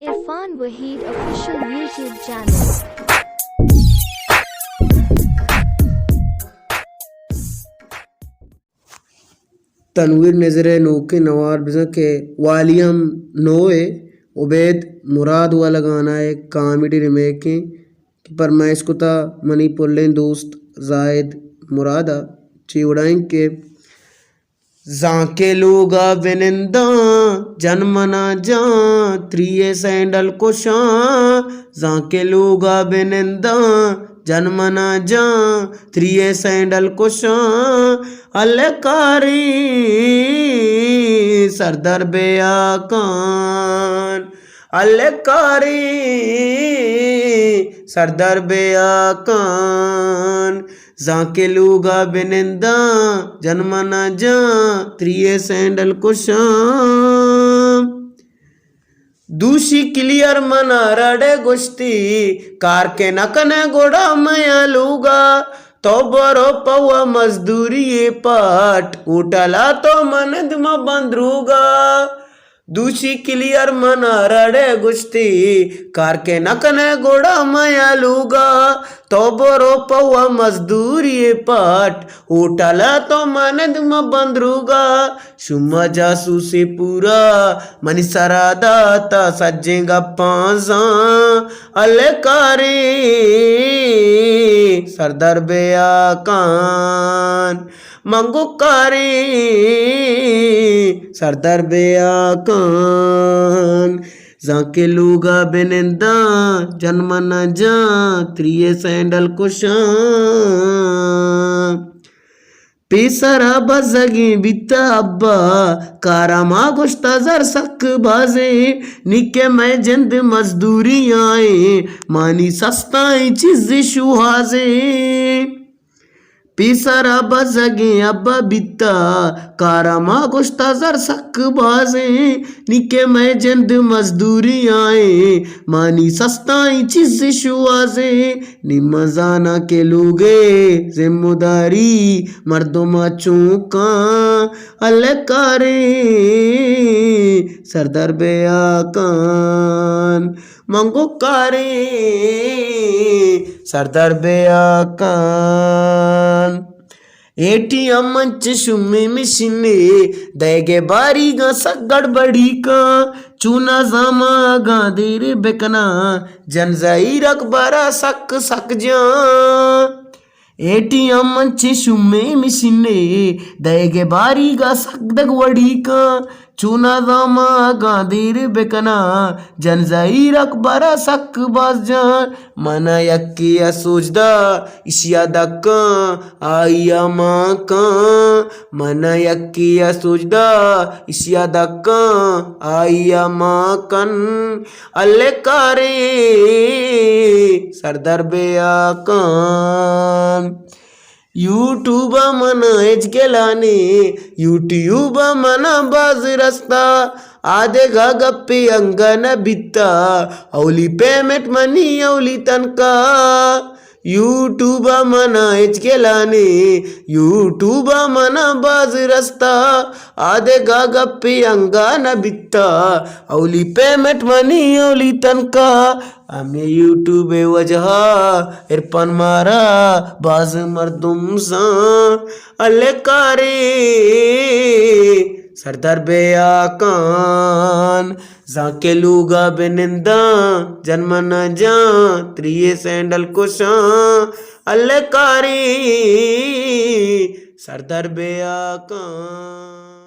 Irfan Waheed official YouTube channel. Tanveer नज़र नोके noir बिज़ा के volume नोए उबैद मुराद वाला गाना है कॉमेडी रिमेक है कि पर मैं इसको ता मनी पुल्लें दोस्त जायद मुरादा चिवड़ाएं के जाके लोगा बिनिंदा जन्मना जा त्रिये सैंडल को शां जाके लोगा बिनिंदा जन्मना जा त्रिये सैंडल को शां अलकारी सरदार बेया कान अलकारी सरदार बेया कान जाके लूगा बिनिंदा जन्मना जा त्रिये सैंडल को शाम दूषी क्लियर मना रडे गुश्ती कार के नकने गोड़ा मया लूगा तो बरो पवा मजदूरी ये पाट उठला तो मनद म बंदरूगा दूषी क्लियर मना रडे गुश्ती कार के नकने गोड़ा मया लूगा तो बरो पवा मजदूरी पाट उठला तो मनद म बंदरूगा शुमा जासूसी पूरा मनी सरादाता सज्जेगा पांजा अलकारी सरदार बेया कान मंगुकारी सरदार बेया कान जाके लूगा बिनिंदा जन्मना जा त्रिये सैंडल को शां पेसरा बजगी बिता अब्बा कारामा गुश्ता जर सक बाजे निके मैं जिंद मजदूरी आए मानी सस्ताई चीज शुहाजे पेसरा बजगी अब्बा बिता कारामा गुश्ता जर सक बाजे निके मैं जिंद मजदूरी आए मानी सस्ताई चीज शुआजे निमजाना के लोगे जिम्मेदारी मर्दों चूका अलकारी सरदार बेया कान मंगुकारी सरदार बेया कान एटीएम मंच शुम्मी मिशिने देगे बारी गा गड़बड़ी का चूना जामा गांधीर बेकना जनजाई रकबारा सक जा एटीएम मंच शुम्मे मिशिने देगे बारी गा दगवड़ी का चूना दामा गांधीर बेकना जनजाई रकबारा सक बाजान मना यक्किया सोचदा इशिया दक्का आइया माँ का मना यक्किया सोचदा इशिया दक्का आइया माँ कन अल्ले कारे सरदार बेया कान यूट्यूब मना एज गेलाने यूट्यूब मना बाज रस्ता आधे गा गप्पे अंगन बित्ता औली पेमेंट मनी औली तनका यूट्यूब मना एज गेलाने यूट्यूब मना बाज रस्ता आधे गा गप्पे अंगन बित्ता औली पेमेंट मनी औली तनका हमें यूट्यूब वजह इरफान मारा बाज मर्दुम सा अलकारी सरदार बेया कान जाके लूगा बिनिंदा जन्मना जा त्रिये सैंडल को शां अलकारी सरदार बेया कान।